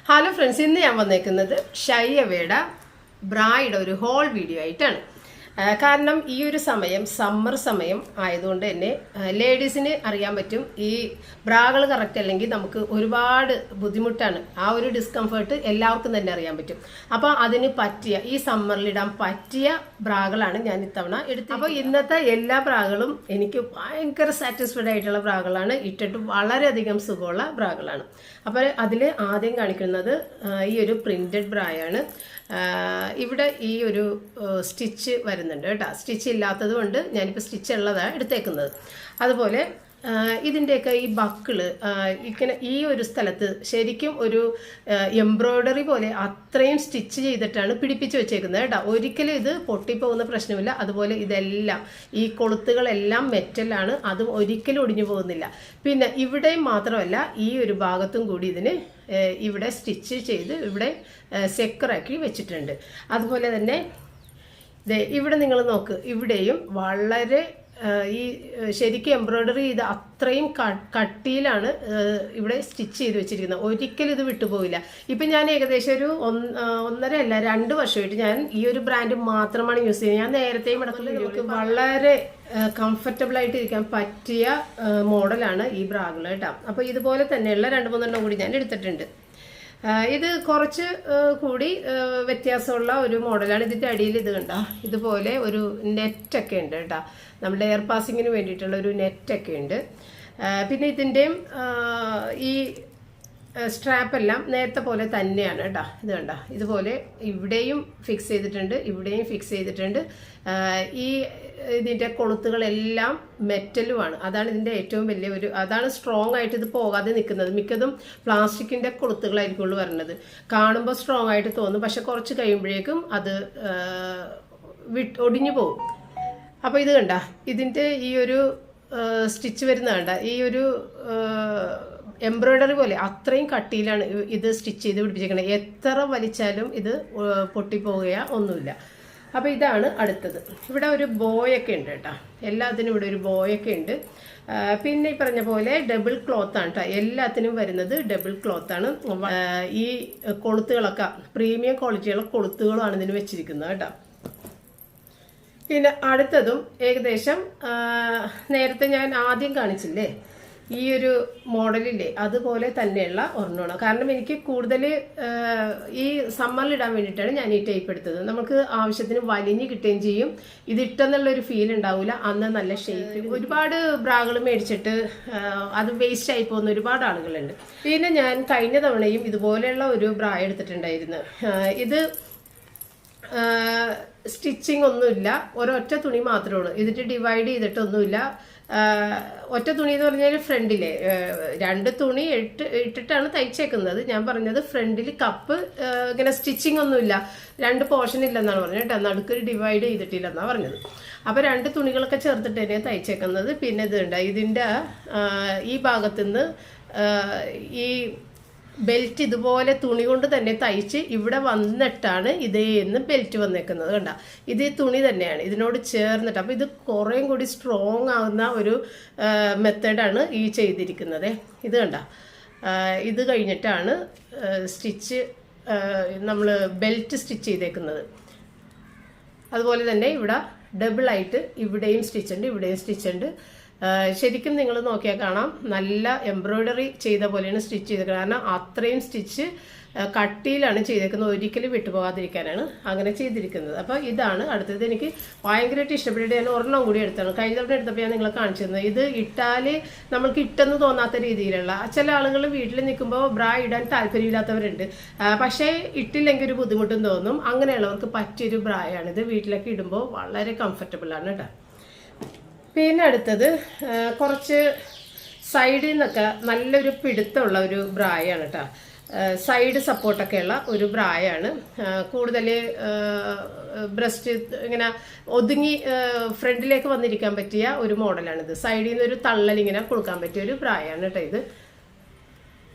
Hello friends, ഇന്ന് ഞാൻ വന്നേക്കുന്നത് ഷൈയവയുടെ ബ്രായുടെ ഒരു ഹോൾ വീഡിയോ ആയിട്ടാണ്. കാരണം ഈ ഒരു സമയം സമ്മർ സമയം ആയതുകൊണ്ട് തന്നെ ലേഡീസിന് അറിയാൻ പറ്റും ഈ ബ്രാകൾ കറക്റ്റ് അല്ലെങ്കിൽ നമുക്ക് ഒരുപാട് ബുദ്ധിമുട്ടാണ്. ആ ഒരു ഡിസ്കംഫേർട്ട് എല്ലാവർക്കും തന്നെ അറിയാൻ പറ്റും. അപ്പോൾ അതിന് പറ്റിയ ഈ സമ്മറിലിടാൻ പറ്റിയ ബ്രാകളാണ് ഞാൻ ഇത്തവണ എടുത്തത്. അപ്പോൾ ഇന്നത്തെ എല്ലാ ബ്രാകളും എനിക്ക് ഭയങ്കര സാറ്റിസ്ഫൈഡ് ആയിട്ടുള്ള ബ്രാകളാണ്. ഇട്ടിട്ട് വളരെയധികം സുഖമുള്ള ബ്രാകളാണ്. അപ്പോൾ അതിൽ ആദ്യം കാണിക്കുന്നത് ഈ ഒരു പ്രിന്റഡ് ബ്രായാണ്. ഇവിടെ ഈ ഒരു സ്റ്റിച്ച് വരുന്നുണ്ട് കേട്ടോ. സ്റ്റിച്ച് ഇല്ലാത്തത് കൊണ്ട് ഞാനിപ്പോൾ സ്റ്റിച്ച് ഉള്ളതാണ് എടുത്തേക്കുന്നത്. അതുപോലെ ഇതിൻ്റെയൊക്കെ ഈ ബക്കിള് ഇങ്ങനെ ഈ ഒരു സ്ഥലത്ത് ശരിക്കും ഒരു എംബ്രോയ്ഡറി പോലെ അത്രയും സ്റ്റിച്ച് ചെയ്തിട്ടാണ് പിടിപ്പിച്ച് വെച്ചേക്കുന്നത് കേട്ടോ. ഒരിക്കലും ഇത് പൊട്ടിപ്പോകുന്ന പ്രശ്നമില്ല. അതുപോലെ ഇതെല്ലാം ഈ കൊളുത്തുകളെല്ലാം മെറ്റലാണ്, അതും ഒരിക്കലും ഒടിഞ്ഞു പോകുന്നില്ല. പിന്നെ ഇവിടെയും മാത്രമല്ല ഈ ഒരു ഭാഗത്തും കൂടി ഇതിന് ഇവിടെ സ്റ്റിച്ച് ചെയ്ത് ഇവിടെ സെക്കറാക്കി വെച്ചിട്ടുണ്ട്. അതുപോലെ തന്നെ ഇവിടെ നിങ്ങൾ നോക്ക്, ഇവിടെയും വളരെ ഈ ശരിക്കും എംബ്രോയ്ഡറി ചെയ്ത് അത്രയും കട്ടിയിലാണ് ഇവിടെ സ്റ്റിച്ച് ചെയ്ത് വെച്ചിരിക്കുന്നത്. ഒരിക്കലും ഇത് വിട്ടുപോയില്ല. ഇപ്പം ഞാൻ ഏകദേശം ഒരു 1.5-2 വർഷമായിട്ട് ഞാൻ ഈ ഒരു ബ്രാൻഡ് മാത്രമാണ് യൂസ് ചെയ്യുന്നത്. ഞാൻ നേരത്തെയും ഇടയ്ക്ക് വളരെ കംഫർട്ടബിൾ ആയിട്ട് ഇരിക്കാൻ പറ്റിയ മോഡലാണ് ഈ ബ്രാഗുകൾ കേട്ടോ. അപ്പോൾ ഇതുപോലെ തന്നെയുള്ള 2-3 കൂടി ഞാൻ എടുത്തിട്ടുണ്ട്. ഇത് കുറച്ച് കൂടി വ്യത്യാസമുള്ള ഒരു മോഡലാണ്. ഇതിൻ്റെ അടിയിൽ ഇത് കണ്ട ഇതുപോലെ ഒരു നെറ്റൊക്കെ ഉണ്ട് കേട്ടോ. നമ്മുടെ എയർ പാസിങ്ങിന് വേണ്ടിയിട്ടുള്ള ഒരു നെറ്റൊക്കെ ഉണ്ട്. പിന്നെ ഇതിൻ്റെയും ഈ സ്ട്രാപ്പെല്ലാം നേരത്തെ പോലെ തന്നെയാണ് കേട്ടോ. ഇത് കണ്ട ഇതുപോലെ ഇവിടെയും ഫിക്സ് ചെയ്തിട്ടുണ്ട്, ഇവിടെയും ഫിക്സ് ചെയ്തിട്ടുണ്ട്. ഈ ഇതിൻ്റെ കൊളുത്തുകളെല്ലാം മെറ്റലുമാണ്. അതാണ് ഇതിൻ്റെ ഏറ്റവും വലിയ ഒരു, അതാണ് സ്ട്രോങ് ആയിട്ട് ഇത് പോകാതെ നിൽക്കുന്നത്. മിക്കതും പ്ലാസ്റ്റിക്കിൻ്റെ കൊളുത്തുകളായിരിക്കുള്ളൂ വരുന്നത്. കാണുമ്പോൾ സ്ട്രോങ് ആയിട്ട് തോന്നും, പക്ഷെ കുറച്ച് കഴിയുമ്പോഴേക്കും അത് ഒടിഞ്ഞു പോകും. അപ്പോൾ ഇത് കണ്ട ഇതിൻ്റെ ഈ ഒരു സ്റ്റിച്ച് വരുന്ന കണ്ട ഈ ഒരു എംബ്രോയ്ഡറി പോലെ അത്രയും കട്ടിയിലാണ് ഇത് സ്റ്റിച്ച് ചെയ്ത് പിടിപ്പിച്ചേക്കുന്നത്. എത്ര വലിച്ചാലും ഇത് പൊട്ടിപ്പോവുകയോ ഒന്നുമില്ല. അപ്പോൾ ഇതാണ് അടുത്തത്. ഇവിടെ ഒരു ബോയൊക്കെ ഉണ്ട് കേട്ടോ. എല്ലാത്തിനും ഇവിടെ ഒരു ബോയൊക്കെ ഉണ്ട്. പിന്നെ ഈ പറഞ്ഞ പോലെ ഡബിൾ ക്ലോത്താണ് കേട്ടോ. എല്ലാത്തിനും വരുന്നത് ഡബിൾ ക്ലോത്താണ്. ഈ കൊളുത്തുകളൊക്കെ പ്രീമിയം ക്വാളിറ്റിയുള്ള കൊളുത്തുകളാണ് ഇതിന് വെച്ചിരിക്കുന്നത് കേട്ടോ. പിന്നെ അടുത്തതും ഏകദേശം നേരത്തെ ഞാൻ ആദ്യം കാണിച്ചില്ലേ ഈ ഒരു മോഡലില്ലേ അതുപോലെ തന്നെയുള്ള ഒരെണ്ണമാണ്. കാരണം എനിക്ക് കൂടുതൽ ഈ സമ്മറിലിടാൻ വേണ്ടിയിട്ടാണ് ഞാൻ ഈ ടൈപ്പ് എടുത്തത്. നമുക്ക് ആവശ്യത്തിന് വലിഞ്ഞ് കിട്ടുകയും ചെയ്യും. ഇത് ഇട്ടെന്നുള്ളൊരു ഫീൽ ഉണ്ടാവില്ല. അന്ന് നല്ല ഷേപ്പ്. ഒരുപാട് ബ്രാകൾ മേടിച്ചിട്ട് അത് വേസ്റ്റ് ആയി പോകുന്ന ഒരുപാട് ആളുകളുണ്ട്. പിന്നെ ഞാൻ കഴിഞ്ഞ തവണയും ഇതുപോലെയുള്ള ഒരു ബ്രാ എടുത്തിട്ടുണ്ടായിരുന്നു. ഇത് സ്റ്റിച്ചിങ് ഒന്നുമില്ല, ഒരൊറ്റ തുണി മാത്രമേ ഉള്ളൂ. ഇതിട്ട് ഡിവൈഡ് ചെയ്തിട്ടൊന്നുമില്ല. ഒറ്റ തുണി എന്ന് പറഞ്ഞാൽ ഫ്രണ്ടിലെ 2 തുണി ഇട്ടിട്ടാണ് തയ്ച്ചേക്കുന്നത്. ഞാൻ പറഞ്ഞത് ഫ്രണ്ടിൽ കപ്പ് ഇങ്ങനെ സ്റ്റിച്ചിങ് ഒന്നുമില്ല, 2 പോർഷൻ ഇല്ലെന്നാണ് പറഞ്ഞത് കേട്ടോ. നടുക്കൊരു ഡിവൈഡ് ചെയ്തിട്ടില്ലെന്നാണ് പറഞ്ഞത്. അപ്പോൾ 2 തുണികളൊക്കെ ചേർത്തിട്ട് തന്നെയാണ് തയ്ച്ചേക്കുന്നത്. പിന്നെ ഇതുണ്ട്, ഇതിൻ്റെ ഈ ഭാഗത്തുനിന്ന് ഈ ബെൽറ്റ് ഇതുപോലെ തുണി കൊണ്ട് തന്നെ തയ്ച്ച് ഇവിടെ വന്നിട്ടാണ് ഇതേന്ന് ബെൽറ്റ് വന്നേക്കുന്നത് കണ്ട. ഇത് തുണി തന്നെയാണ് ഇതിനോട് ചേർന്നിട്ട്. അപ്പോൾ ഇത് കുറേയും കൂടി സ്ട്രോങ് ആകുന്ന ഒരു മെത്തേഡാണ് ഈ ചെയ്തിരിക്കുന്നത്. ഇത് കണ്ട, ഇത് കഴിഞ്ഞിട്ടാണ് സ്റ്റിച്ച് നമ്മൾ ബെൽറ്റ് സ്റ്റിച്ച് ചെയ്തേക്കുന്നത്. അതുപോലെ തന്നെ ഇവിടെ ഡബിളായിട്ട് ഇവിടെയും സ്റ്റിച്ച് ഉണ്ട്, ഇവിടെയും സ്റ്റിച്ച് ഉണ്ട്. ശരിക്കും നിങ്ങൾ നോക്കിയാൽ കാണാം നല്ല എംബ്രോയ്ഡറി ചെയ്ത പോലെയാണ് സ്റ്റിച്ച് ചെയ്തത്. കാരണം അത്രയും സ്റ്റിച്ച് കട്ടിയിലാണ് ചെയ്തേക്കുന്നത്. ഒരിക്കലും വിട്ടുപോകാതിരിക്കാനാണ് അങ്ങനെ ചെയ്തിരിക്കുന്നത്. അപ്പോൾ ഇതാണ് അടുത്തത്. എനിക്ക് ഭയങ്കരമായിട്ട് ഇഷ്ടപ്പെട്ടിട്ട് ഞാൻ ഒരെണ്ണം കൂടി എടുത്താണ്. കഴിഞ്ഞ തവണ എടുത്തപ്പോൾ ഞാൻ നിങ്ങളെ കാണിച്ചു തന്നത്. ഇത് ഇട്ടാൽ നമ്മൾക്ക് ഇട്ടെന്ന് തോന്നാത്ത രീതിയിലുള്ള, ചില ആളുകൾ വീട്ടിൽ നിൽക്കുമ്പോൾ ബ്രാ ഇടാൻ താല്പര്യമില്ലാത്തവരുണ്ട്. പക്ഷേ ഇട്ടില്ലെങ്കിൽ ഒരു ബുദ്ധിമുട്ടും തോന്നും. അങ്ങനെയുള്ളവർക്ക് പറ്റിയൊരു ബ്രായാണിത്. വീട്ടിലൊക്കെ ഇടുമ്പോൾ വളരെ കംഫർട്ടബിളാണ് കേട്ടോ. പിന്നെ അടുത്തത് കുറച്ച് സൈഡിൽ നിന്നൊക്കെ നല്ലൊരു പിടുത്തമുള്ള ഒരു ബ്രായാണ് കേട്ടോ. സൈഡ് സപ്പോർട്ടൊക്കെ ഉള്ള ഒരു ബ്രായാണ്. കൂടുതൽ ബ്രസ്റ്റ് ഇങ്ങനെ ഒതുങ്ങി ഫ്രണ്ടിലേക്ക് വന്നിരിക്കാൻ പറ്റിയ ഒരു മോഡലാണിത്. സൈഡിൽ നിന്ന് ഒരു തള്ളലിങ്ങനെ കൊടുക്കാൻ പറ്റിയ ഒരു ബ്രായാണ് കേട്ടോ ഇത്.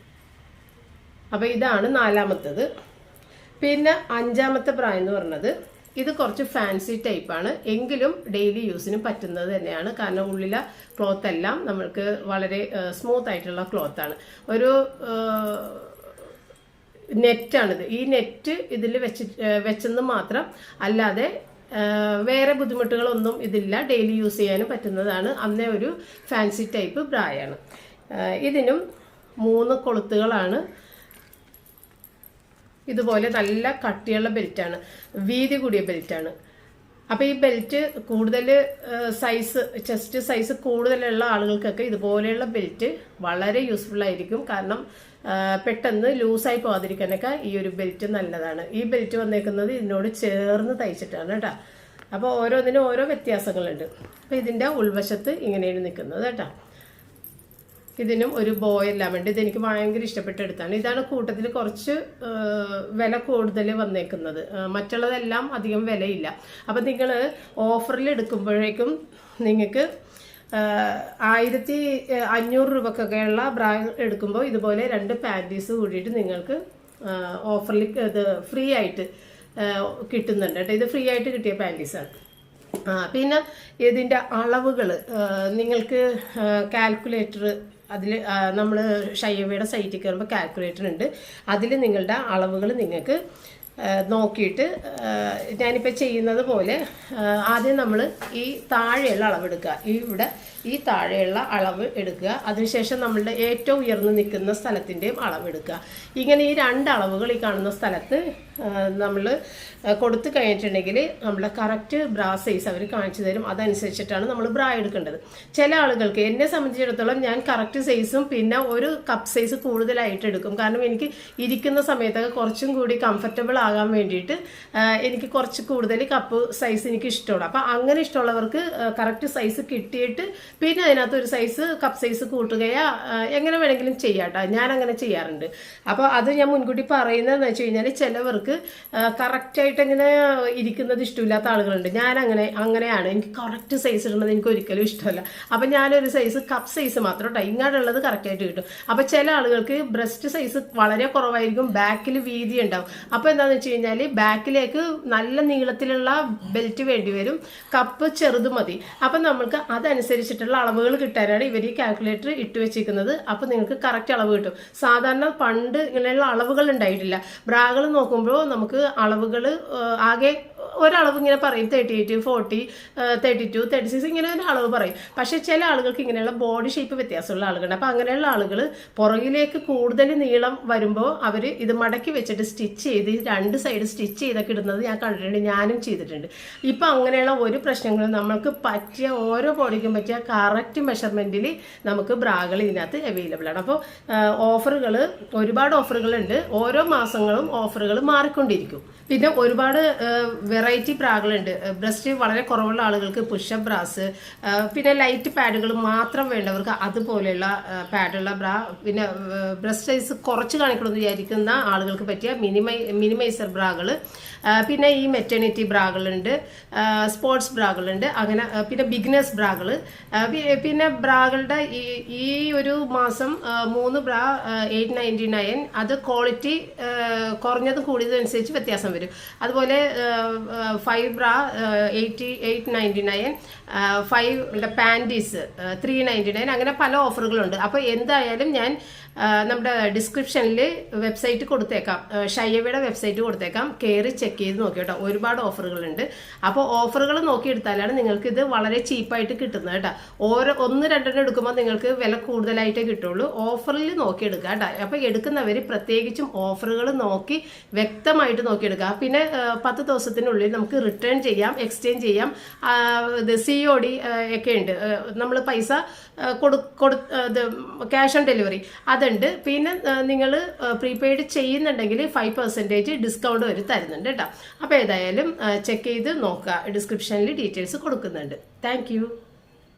അപ്പോൾ ഇതാണ് 4ാമത്തത്. പിന്നെ 5ാമത്തെ ബ്രാ എന്ന് പറഞ്ഞത് ഇത് കുറച്ച് ഫാൻസി ടൈപ്പാണ്, എങ്കിലും ഡെയിലി യൂസിന് പറ്റുന്നത് തന്നെയാണ്. കാരണം ഉള്ളിലെ ക്ലോത്ത് എല്ലാം നമ്മൾക്ക് വളരെ സ്മൂത്ത് ആയിട്ടുള്ള ക്ലോത്താണ്. ഒരു നെറ്റാണിത്. ഈ നെറ്റ് ഇതിൽ വെച്ചെന്ന് മാത്രം, അല്ലാതെ വേറെ ബുദ്ധിമുട്ടുകളൊന്നും ഇതില്ല. ഡെയിലി യൂസ് ചെയ്യാനും പറ്റുന്നതാണ്. അന്നേ ഒരു ഫാൻസി ടൈപ്പ് ബ്രായാണ്. ഇതിനും 3 കൊളുത്തുകളാണ്. ഇതുപോലെ നല്ല കട്ടിയുള്ള ബെൽറ്റാണ്, വീതി കൂടിയ ബെൽറ്റാണ്. അപ്പോൾ ഈ ബെൽറ്റ് കൂടുതൽ സൈസ്, ചെസ്റ്റ് സൈസ് കൂടുതലുള്ള ആളുകൾക്കൊക്കെ ഇതുപോലെയുള്ള ബെൽറ്റ് വളരെ യൂസ്ഫുൾ ആയിരിക്കും. കാരണം പെട്ടെന്ന് ലൂസായി പോകാതിരിക്കാനൊക്കെ ഈ ഒരു ബെൽറ്റ് നല്ലതാണ്. ഈ ബെൽറ്റ് വന്നേക്കുന്നത് ഇതിനോട് ചേർന്ന് തയ്ച്ചിട്ടാണ് കേട്ടോ. അപ്പോൾ ഓരോന്നിനും ഓരോ വ്യത്യാസങ്ങളുണ്ട്. അപ്പോൾ ഇതിൻ്റെ ഉൾവശത്ത് ഇങ്ങനെയാണ് നിൽക്കുന്നത് കേട്ടോ. ഇതിനും ഒരു ബോയ് എല്ലാം ഉണ്ട്. ഇതെനിക്ക് ഭയങ്കര ഇഷ്ടപ്പെട്ടെടുത്താണ്. ഇതാണ് കൂട്ടത്തിൽ കുറച്ച് വില കൂടുതൽ വന്നേക്കുന്നത്. മറ്റുള്ളതെല്ലാം അധികം വിലയില്ല. അപ്പം നിങ്ങൾ ഓഫറിൽ എടുക്കുമ്പോഴേക്കും നിങ്ങൾക്ക് 1500 രൂപക്കൊക്കെയുള്ള ബ്രാ എടുക്കുമ്പോൾ ഇതുപോലെ 2 പാൻറ്റീസ് കൂടിയിട്ട് നിങ്ങൾക്ക് ഓഫറിൽ ഇത് ഫ്രീ ആയിട്ട് കിട്ടുന്നുണ്ട് കേട്ടോ. ഇത് ഫ്രീ ആയിട്ട് കിട്ടിയ പാൻറ്റീസാണ്. പിന്നെ ഇതിൻ്റെ അളവുകൾ നിങ്ങൾക്ക് കാൽക്കുലേറ്റർ, അതിൽ നമ്മൾ ഷൈവയുടെ സൈറ്റിൽ കയറുമ്പോൾ കാൽക്കുലേറ്റർ ഉണ്ട്. അതിൽ നിങ്ങളുടെ അളവുകൾ നിങ്ങൾക്ക് നോക്കിയിട്ട് ഞാനിപ്പോൾ ചെയ്യുന്നത് പോലെ ആദ്യം നമ്മൾ ഈ താഴെയുള്ള അളവെടുക്കുക. ഇവിടെ ഈ താഴെയുള്ള അളവ് എടുക്കുക. അതിനുശേഷം നമ്മളുടെ ഏറ്റവും ഉയർന്നു നിൽക്കുന്ന സ്ഥലത്തിൻ്റെയും അളവെടുക്കുക. ഇങ്ങനെ ഈ 2 അളവുകൾ ഈ കാണുന്ന സ്ഥലത്ത് നമ്മൾ കൊടുത്തു കഴിഞ്ഞിട്ടുണ്ടെങ്കിൽ നമ്മുടെ കറക്റ്റ് ബ്രാ സൈസ് അവർ കാണിച്ചു തരും. അതനുസരിച്ചിട്ടാണ് നമ്മൾ ബ്രാ എടുക്കേണ്ടത്. ചില ആളുകൾക്ക്, എന്നെ സംബന്ധിച്ചിടത്തോളം ഞാൻ കറക്റ്റ് സൈസും പിന്നെ ഒരു കപ്പ് സൈസ് കൂടുതലായിട്ട് എടുക്കും. കാരണം എനിക്ക് ഇരിക്കുന്ന സമയത്തൊക്കെ കുറച്ചും കൂടി കംഫർട്ടബിൾ ആകാൻ വേണ്ടിയിട്ട് എനിക്ക് കുറച്ച് കൂടുതൽ കപ്പ് സൈസ് എനിക്ക് ഇഷ്ടമാണ്. അപ്പം അങ്ങനെ ഇഷ്ടമുള്ളവർക്ക് കറക്റ്റ് സൈസ് കിട്ടിയിട്ട് പിന്നെ അതിനകത്ത് ഒരു സൈസ് കപ്പ് സൈസ് കൂട്ടുകയോ എങ്ങനെ വേണമെങ്കിലും ചെയ്യാട്ടോ. ഞാൻ അങ്ങനെ ചെയ്യാറുണ്ട്. അപ്പോൾ അത് ഞാൻ മുൻകൂട്ടി പറയുന്നതെന്ന് വെച്ച് കഴിഞ്ഞാൽ ചിലവർക്ക് കറക്റ്റായിട്ട് ഇങ്ങനെ ഇരിക്കുന്നത് ഇഷ്ടമില്ലാത്ത ആളുകളുണ്ട്. ഞാൻ അങ്ങനെയാണ്. എനിക്ക് കറക്റ്റ് സൈസ് ഇടുന്നത് എനിക്ക് ഒരിക്കലും ഇഷ്ടമല്ല. അപ്പം ഞാനൊരു സൈസ് കപ്പ് സൈസ് മാത്രം കേട്ടോ, ഇങ്ങോട്ടുള്ളത് കറക്റ്റായിട്ട് കിട്ടും. അപ്പം ചില ആളുകൾക്ക് ബ്രസ്റ്റ് സൈസ് വളരെ കുറവായിരിക്കും, ബാക്കിൽ വീതി ഉണ്ടാവും. അപ്പോൾ എന്താണെന്ന് വെച്ച് കഴിഞ്ഞാൽ ബാക്കിലേക്ക് നല്ല നീളത്തിലുള്ള ബെൽറ്റ് വേണ്ടി വരും, കപ്പ് ചെറുത് മതി. അപ്പം നമ്മൾക്ക് അതനുസരിച്ചിട്ടുള്ള അളവുകൾ കിട്ടാനാണ് ഇവർ ഈ കാൽക്കുലേറ്റർ ഇട്ട് വെച്ചിരിക്കുന്നത്. അപ്പോൾ നിങ്ങൾക്ക് കറക്റ്റ് അളവ് കിട്ടും. സാധാരണ പണ്ട് ഇങ്ങനെയുള്ള അളവുകൾ ഉണ്ടായിട്ടില്ല. ബ്രാകൾ നോക്കുമ്പോൾ നമുക്ക് അളവുകൾ ആകെ ഒരളവ് ഇങ്ങനെ പറയും, 38, 40, 32, 36 ഇങ്ങനെ ഒരു അളവ് പറയും. പക്ഷെ ചില ആളുകൾക്ക് ഇങ്ങനെയുള്ള ബോഡി ഷേപ്പ് വ്യത്യാസമുള്ള ആളുകളുണ്ട്. അപ്പോൾ അങ്ങനെയുള്ള ആളുകൾ പുറകിലേക്ക് കൂടുതൽ നീളം വരുമ്പോൾ അവർ ഇത് മടക്കി വെച്ചിട്ട് സ്റ്റിച്ച് ചെയ്ത് 2 സൈഡ് സ്റ്റിച്ച് ചെയ്തൊക്കെ ഇടുന്നത് ഞാൻ കണ്ടിട്ടുണ്ട്, ഞാനും ചെയ്തിട്ടുണ്ട്. ഇപ്പം അങ്ങനെയുള്ള ഒരു പ്രശ്നങ്ങളും നമ്മൾക്ക് പറ്റിയ ഓരോ ബോഡിക്കും പറ്റിയ കറക്റ്റ് മെഷർമെൻറ്റിൽ നമുക്ക് ബ്രാകൾ ഇതിനകത്ത് അവൈലബിൾ ആണ്. അപ്പോൾ ഓഫറുകൾ, ഒരുപാട് ഓഫറുകളുണ്ട്. ഓരോ മാസങ്ങളും ഓഫറുകൾ മാറിക്കൊണ്ടിരിക്കും. പിന്നെ ഒരുപാട് വെറൈറ്റി ബ്രാകളുണ്ട്. ബ്രസ്റ്റ് വളരെ കുറവുള്ള ആളുകൾക്ക് പുഷപ്പ് ബ്രാസ്, പിന്നെ ലൈറ്റ് പാഡുകൾ മാത്രം വേണ്ടവർക്ക് അതുപോലെയുള്ള പാഡുള്ള ബ്രാ, പിന്നെ ബ്രസ്റ്റ് സൈസ് കുറച്ച് കാണിക്കണമെന്ന് വിചാരിക്കുന്ന ആളുകൾക്ക് പറ്റിയ മിനിമൈസർ ബ്രാകൾ, പിന്നെ ഈ മെറ്റേണിറ്റി ബ്രാകളുണ്ട്, സ്പോർട്സ് ബ്രാകളുണ്ട്, അങ്ങനെ പിന്നെ ബിഗിനേഴ്സ് ബ്രാകൾ. പിന്നെ ബ്രാകളുടെ ഈ ഒരു മാസം 3 ബ്രാ 899. അത് ക്വാളിറ്റി കുറഞ്ഞതും കൂടിയതനുസരിച്ച് വ്യത്യാസം വരും. അതുപോലെ 5 ബ്രാ 8899, 5 പാൻറ്റീസ് 399, അങ്ങനെ പല ഓഫറുകളുണ്ട്. അപ്പോൾ എന്തായാലും ഞാൻ നമ്മുടെ ഡിസ്ക്രിപ്ഷനിൽ വെബ്സൈറ്റ് കൊടുത്തേക്കാം, ഷൈവയുടെ വെബ്സൈറ്റ് കൊടുത്തേക്കാം, കയറി ചെക്ക് ചെയ്ത് നോക്കി കേട്ടോ. ഒരുപാട് ഓഫറുകളുണ്ട്. അപ്പോൾ ഓഫറുകൾ നോക്കിയെടുത്താലാണ് നിങ്ങൾക്ക് ഇത് വളരെ ചീപ്പായിട്ട് കിട്ടുന്നത് കേട്ടോ. 1-2 എടുക്കുമ്പോൾ നിങ്ങൾക്ക് വില കൂടുതലായിട്ടേ കിട്ടുള്ളൂ. ഓഫറിൽ നോക്കിയെടുക്കുക കേട്ടോ. അപ്പോൾ എടുക്കുന്നവർ പ്രത്യേകിച്ചും ഓഫറുകൾ നോക്കി വ്യക്തമായിട്ട് നോക്കിയെടുക്കുക. പിന്നെ 10 ദിവസത്തിനുള്ളിൽ നമുക്ക് റിട്ടേൺ ചെയ്യാം, എക്സ്ചേഞ്ച് ചെയ്യാം. COD ഒക്കെ ഉണ്ട്. നമ്മൾ പൈസ ക്യാഷ് ഓൺ ഡെലിവറി അതുണ്ട്. പിന്നെ നിങ്ങൾ പ്രീപെയ്ഡ് ചെയ്യുന്നുണ്ടെങ്കിൽ 5% ഡിസ്കൗണ്ട് വരെ തരുന്നുണ്ട് കേട്ടോ. അപ്പോൾ ഏതായാലും ചെക്ക് ചെയ്ത് നോക്കുക. ഡിസ്ക്രിപ്ഷനിൽ ഡീറ്റെയിൽസ് കൊടുക്കുന്നുണ്ട്. താങ്ക്